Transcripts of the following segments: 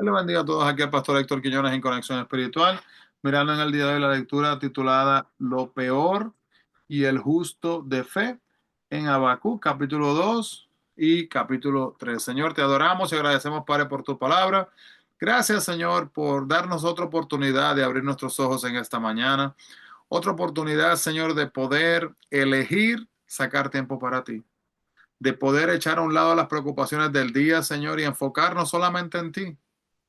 Dios le bendiga a todos. Aquí el pastor Héctor Quiñones en Conexión Espiritual, mirando en el día de hoy la lectura titulada Lo peor y el justo de fe en Habacuc, capítulo 2 y capítulo 3. Señor, te adoramos y agradecemos, Padre, por tu palabra. Gracias, Señor, por darnos otra oportunidad de abrir nuestros ojos en esta mañana. Otra oportunidad, Señor, de poder elegir sacar tiempo para ti, de poder echar a un lado las preocupaciones del día, Señor, y enfocarnos solamente en ti.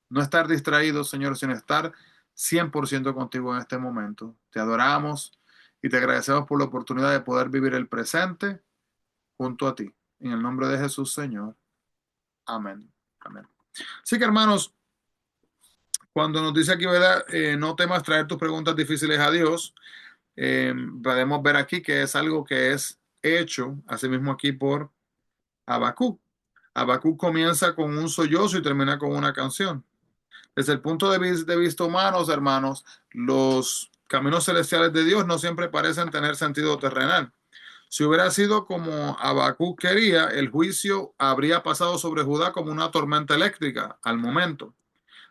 No estar distraídos, Señor, sino estar 100% contigo en este momento. Te adoramos y te agradecemos por la oportunidad de poder vivir el presente junto a ti. En el nombre de Jesús, Señor. Amén. Amén. Así que, hermanos, cuando nos dice aquí, ¿verdad? No temas traer tus preguntas difíciles a Dios. Podemos ver aquí que es algo que es hecho, asimismo aquí por Habacuc. Habacuc comienza con un sollozo y termina con una canción. Desde el punto de vista humano, hermanos, los caminos celestiales de Dios no siempre parecen tener sentido terrenal. Si hubiera sido como Habacuc quería, el juicio habría pasado sobre Judá como una tormenta eléctrica al momento.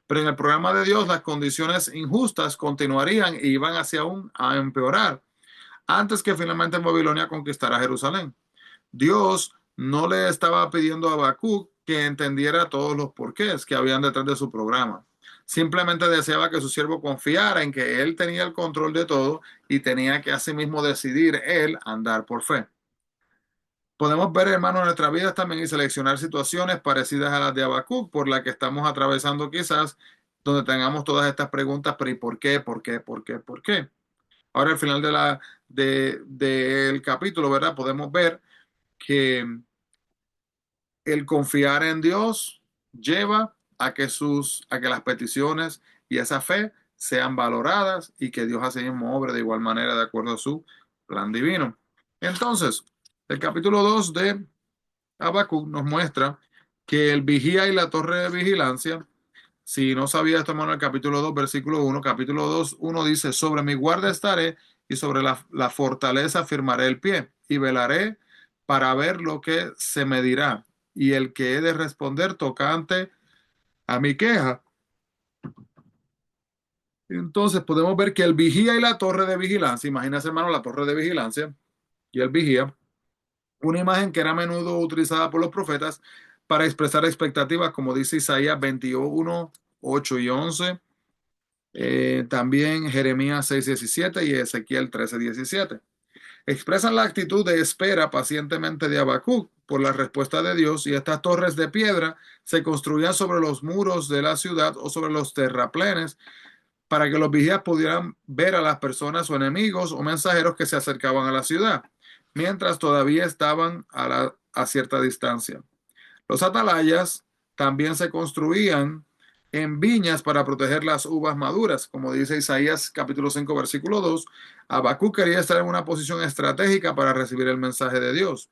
Pero en el programa de Dios, las condiciones injustas continuarían y iban hacia aún a empeorar antes que finalmente Babilonia conquistara Jerusalén. Dios no le estaba pidiendo a Habacuc que entendiera todos los porqués que habían detrás de su programa. Simplemente deseaba que su siervo confiara en que él tenía el control de todo y tenía que asimismo decidir él andar por fe. Podemos ver, hermanos, en nuestras vidas también y seleccionar situaciones parecidas a las de Habacuc, por las que estamos atravesando quizás, donde tengamos todas estas preguntas, pero ¿y por qué? ¿Por qué? ¿Por qué? ¿Por qué? Ahora, al final del capítulo, ¿verdad? Podemos ver que el confiar en Dios lleva a que las peticiones y esa fe sean valoradas y que Dios así mismo obre de igual manera de acuerdo a su plan divino. Entonces, el capítulo 2 de Habacuc nos muestra que el vigía y la torre de vigilancia, si no sabía esto, hermano, el capítulo 2 versículo 1, capítulo 2 1 dice, sobre mi guarda estaré y sobre la fortaleza firmaré el pie y velaré para ver lo que se me dirá y el que he de responder tocante a mi queja. Entonces podemos ver que el vigía y la torre de vigilancia, imagínense, hermano, la torre de vigilancia y el vigía, una imagen que era a menudo utilizada por los profetas para expresar expectativas, como dice Isaías 21, 8 y 11, también Jeremías 6, 17 y Ezequiel 13, 17. Expresan la actitud de espera pacientemente de Habacuc por la respuesta de Dios, y estas torres de piedra se construían sobre los muros de la ciudad o sobre los terraplenes para que los vigías pudieran ver a las personas o enemigos o mensajeros que se acercaban a la ciudad, mientras todavía estaban a cierta distancia. Los atalayas también se construían en viñas para proteger las uvas maduras, como dice Isaías capítulo 5 versículo 2. Habacuc quería estar en una posición estratégica para recibir el mensaje de Dios.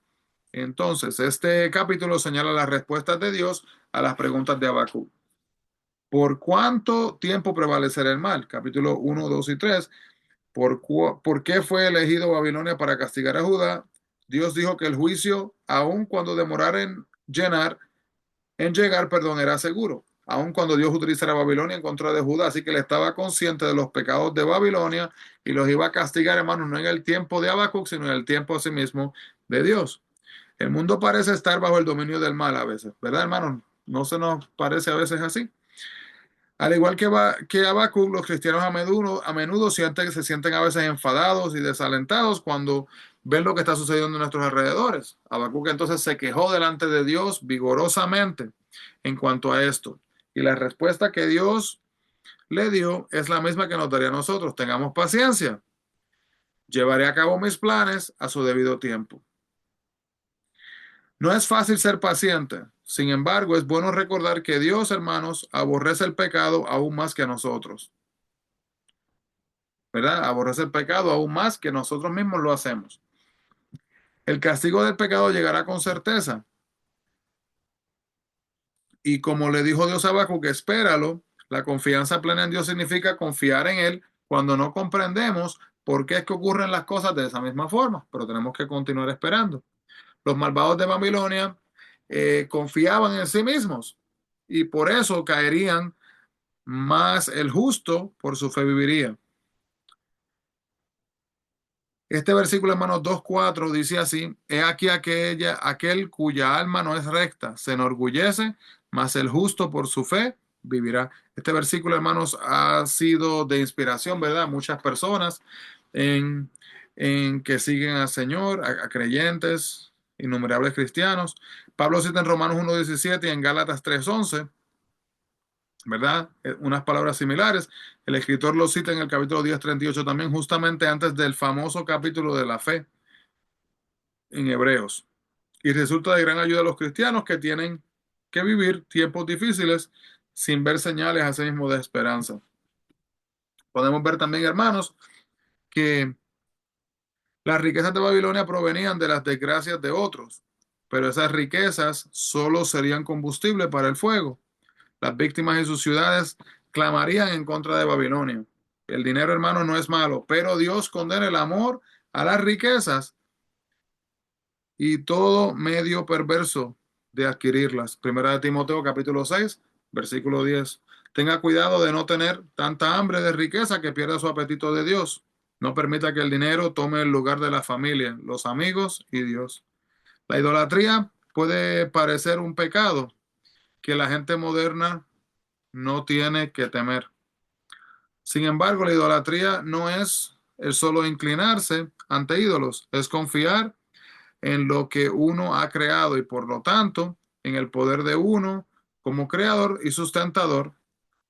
Entonces, este capítulo señala las respuestas de Dios a las preguntas de Habacuc. ¿Por cuánto tiempo prevalecerá el mal? Capítulo 1, 2 y 3. ¿Por qué fue elegido Babilonia para castigar a Judá? Dios dijo que el juicio, aun cuando demorara en llegar, perdón, era seguro, aun cuando Dios utilizara Babilonia en contra de Judá. Así que él estaba consciente de los pecados de Babilonia y los iba a castigar, hermanos, no en el tiempo de Habacuc, sino en el tiempo asimismo de Dios. El mundo parece estar bajo el dominio del mal a veces, ¿verdad, hermanos? ¿No se nos parece a veces así? Al igual que Habacuc, los cristianos a menudo se sienten a veces enfadados y desalentados cuando ven lo que está sucediendo en nuestros alrededores. Habacuc entonces se quejó delante de Dios vigorosamente en cuanto a esto. Y la respuesta que Dios le dio es la misma que nos daría a nosotros. Tengamos paciencia. Llevaré a cabo mis planes a su debido tiempo. No es fácil ser paciente. Sin embargo, es bueno recordar que Dios, hermanos, aborrece el pecado aún más que a nosotros. ¿Verdad? Aborrece el pecado aún más que nosotros mismos lo hacemos. El castigo del pecado llegará con certeza. Y como le dijo Dios a Habacuc, espéralo. La confianza plena en Dios significa confiar en Él cuando no comprendemos por qué es que ocurren las cosas de esa misma forma, pero tenemos que continuar esperando. Los malvados de Babilonia confiaban en sí mismos y por eso caerían mas el justo por su fe viviría. Este versículo, hermanos, 2:4 dice así: He aquí aquel cuya alma no es recta, se enorgullece, mas el justo por su fe vivirá. Este versículo, hermanos, ha sido de inspiración, ¿verdad? Muchas personas en, en que siguen al Señor, a creyentes, innumerables cristianos. Pablo cita en Romanos 1:17 y en Gálatas 3:11, ¿verdad? Unas palabras similares. El escritor lo cita en el capítulo 10:38 también, justamente antes del famoso capítulo de la fe en Hebreos. Y resulta de gran ayuda a los cristianos que tienen que vivir tiempos difíciles sin ver señales así mismo de esperanza. Podemos ver también, hermanos, que las riquezas de Babilonia provenían de las desgracias de otros, pero esas riquezas solo serían combustible para el fuego. Las víctimas y sus ciudades clamarían en contra de Babilonia. El dinero, hermano, no es malo, pero Dios condena el amor a las riquezas y todo medio perverso de adquirirlas. Primera de Timoteo, capítulo 6, versículo 10. Tenga cuidado de no tener tanta hambre de riqueza que pierda su apetito de Dios. No permita que el dinero tome el lugar de la familia, los amigos y Dios. La idolatría puede parecer un pecado que la gente moderna no tiene que temer. Sin embargo, la idolatría no es el solo inclinarse ante ídolos, es confiar en lo que uno ha creado y por lo tanto en el poder de uno como creador y sustentador.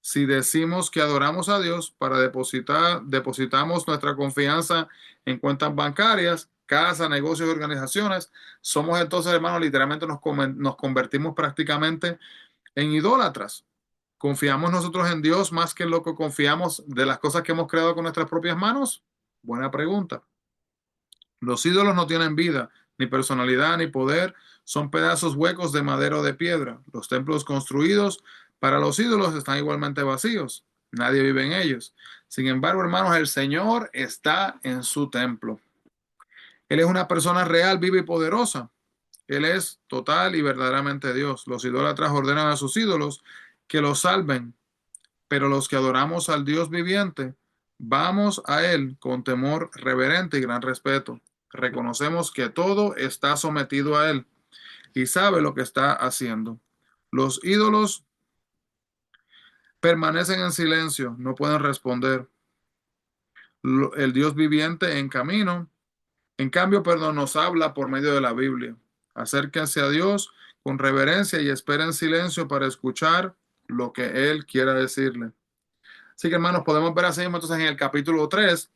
Si decimos que adoramos a Dios para depositamos nuestra confianza en cuentas bancarias, casas, negocios y organizaciones, somos entonces, hermanos, literalmente nos convertimos prácticamente en idólatras. ¿Confiamos nosotros en Dios más que en lo que confiamos de las cosas que hemos creado con nuestras propias manos? Buena pregunta. Los ídolos no tienen vida, ni personalidad, ni poder. Son pedazos huecos de madera o de piedra. Los templos construidos para los ídolos están igualmente vacíos. Nadie vive en ellos. Sin embargo, hermanos, el Señor está en su templo. Él es una persona real, viva y poderosa. Él es total y verdaderamente Dios. Los idólatras ordenan a sus ídolos que los salven, pero los que adoramos al Dios viviente, vamos a Él con temor reverente y gran respeto. Reconocemos que todo está sometido a Él y sabe lo que está haciendo. Los ídolos permanecen en silencio, no pueden responder. El Dios viviente en camino, en cambio, perdón, nos habla por medio de la Biblia. Acérquense a Dios con reverencia y esperen en silencio para escuchar lo que Él quiera decirle. Así que, hermanos, podemos ver así entonces en el capítulo 3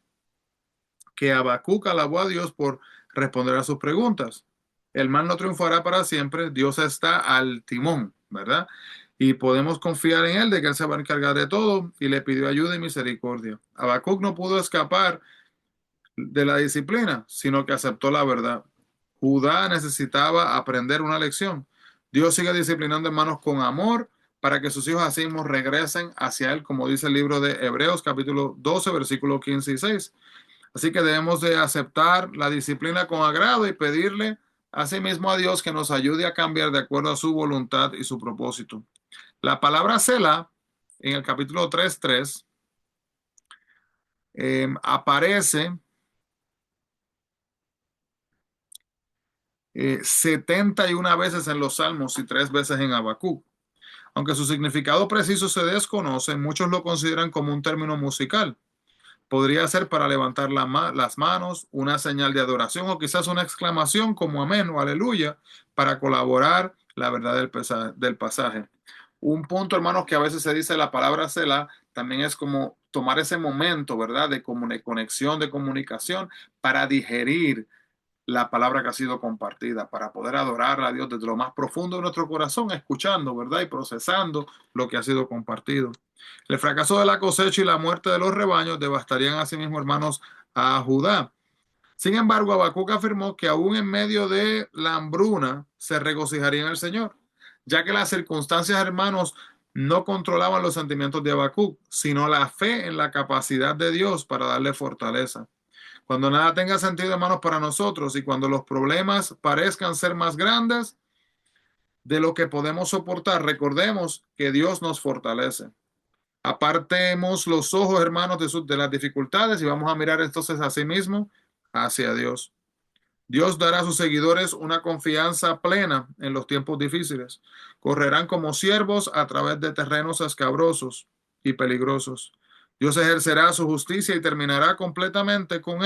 que Habacuc alabó a Dios por responder a sus preguntas. El mal no triunfará para siempre, Dios está al timón, ¿verdad? Y podemos confiar en Él de que Él se va a encargar de todo y le pidió ayuda y misericordia. Habacuc no pudo escapar de la disciplina, sino que aceptó la verdad. Judá necesitaba aprender una lección. Dios sigue disciplinando hermanos con amor para que sus hijos así mismos regresen hacia Él, como dice el libro de Hebreos capítulo 12, versículos 15 y 6. Así que debemos de aceptar la disciplina con agrado y pedirle asimismo a Dios que nos ayude a cambiar de acuerdo a su voluntad y su propósito. La palabra Selah en el capítulo 3:3 aparece 71 veces en los Salmos y 3 veces en Habacuc. Aunque su significado preciso se desconoce, muchos lo consideran como un término musical. Podría ser para levantar las manos, una señal de adoración o quizás una exclamación como amén o aleluya para colaborar la verdad del pasaje. Un punto, hermanos, que a veces se dice la palabra Selah, también es como tomar ese momento, ¿verdad? De conexión, de comunicación para digerir la palabra que ha sido compartida, para poder adorar a Dios desde lo más profundo de nuestro corazón, escuchando, ¿verdad? Y procesando lo que ha sido compartido. El fracaso de la cosecha y la muerte de los rebaños devastarían asimismo, hermanos, a Judá. Sin embargo, Habacuc afirmó que aún en medio de la hambruna se regocijaría en el Señor, ya que las circunstancias, hermanos, no controlaban los sentimientos de Habacuc, sino la fe en la capacidad de Dios para darle fortaleza. Cuando nada tenga sentido, hermanos, para nosotros y cuando los problemas parezcan ser más grandes de lo que podemos soportar, recordemos que Dios nos fortalece. Apartemos los ojos, hermanos, de las dificultades y vamos a mirar entonces a sí mismo hacia Dios. Dios dará a sus seguidores una confianza plena en los tiempos difíciles. Correrán como ciervos a través de terrenos escabrosos y peligrosos. Dios ejercerá su justicia y terminará completamente con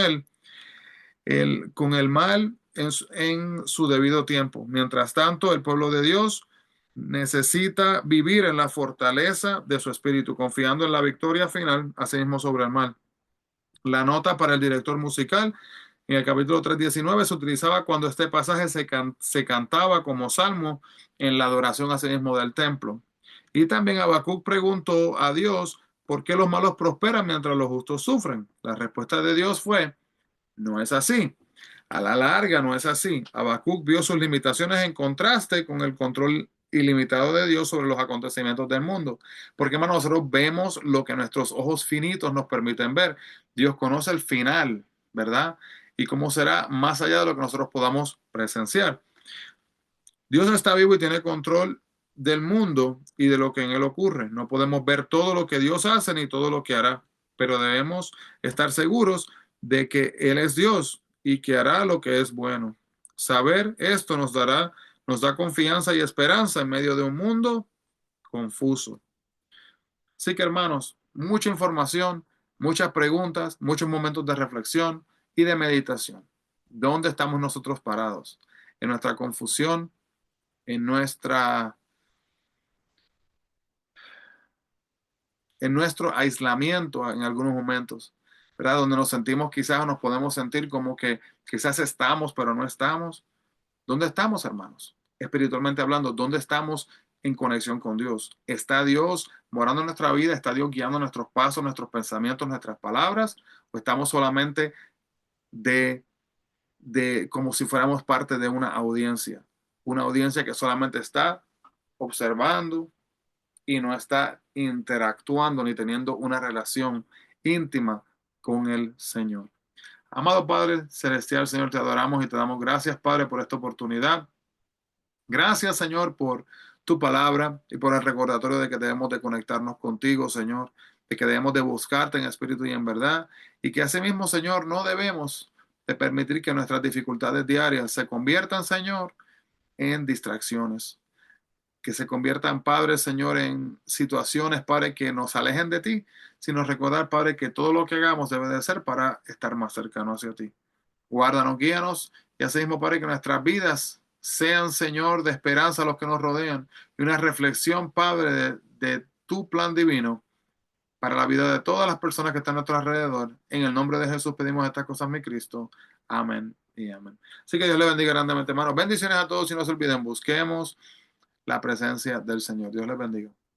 con el mal en su debido tiempo. Mientras tanto, el pueblo de Dios necesita vivir en la fortaleza de su espíritu, confiando en la victoria final, asimismo sobre el mal. La nota para el director musical en el capítulo 3:19 se utilizaba cuando este pasaje se cantaba como salmo en la adoración asimismo del templo. Y también Habacuc preguntó a Dios por qué los malos prosperan mientras los justos sufren. La respuesta de Dios fue: no es así. A la larga no es así. Habacuc vio sus limitaciones en contraste con el control ilimitado de Dios sobre los acontecimientos del mundo. Porque, hermano, nosotros vemos lo que nuestros ojos finitos nos permiten ver. Dios conoce el final, ¿verdad? Y cómo será más allá de lo que nosotros podamos presenciar. Dios está vivo y tiene control del mundo y de lo que en él ocurre. No podemos ver todo lo que Dios hace ni todo lo que hará, pero debemos estar seguros de que Él es Dios y que hará lo que es bueno. Saber esto nos da confianza y esperanza en medio de un mundo confuso. Así que, hermanos, mucha información, muchas preguntas, muchos momentos de reflexión y de meditación. ¿Dónde estamos nosotros parados? ¿En nuestra confusión? ¿En nuestro aislamiento en algunos momentos, ¿verdad? Donde nos sentimos quizás o nos podemos sentir como que quizás estamos, pero no estamos? ¿Dónde estamos, hermanos? Espiritualmente hablando, ¿dónde estamos en conexión con Dios? ¿Está Dios morando en nuestra vida? ¿Está Dios guiando nuestros pasos, nuestros pensamientos, nuestras palabras? ¿O estamos solamente de, como si fuéramos parte de una audiencia? Una audiencia que solamente está observando y no está interactuando ni teniendo una relación íntima con el Señor. Amado Padre Celestial, Señor, te adoramos y te damos gracias, Padre, por esta oportunidad. Gracias, Señor, por tu palabra y por el recordatorio de que debemos de conectarnos contigo, Señor, de que debemos de buscarte en espíritu y en verdad, y que asimismo, Señor, no debemos de permitir que nuestras dificultades diarias se conviertan, Señor, en distracciones, que se conviertan, Padre, Señor, en situaciones, Padre, que nos alejen de ti, sino recordar, Padre, que todo lo que hagamos debe de ser para estar más cercano hacia ti. Guárdanos, guíanos, y así mismo, Padre, que nuestras vidas sean, Señor, de esperanza a los que nos rodean, y una reflexión, Padre, de tu plan divino para la vida de todas las personas que están a nuestro alrededor. En el nombre de Jesús pedimos estas cosas, mi Cristo. Amén y amén. Así que Dios le bendiga grandemente, hermanos. Bendiciones a todos y no se olviden, busquemos la presencia del Señor. Dios les bendiga.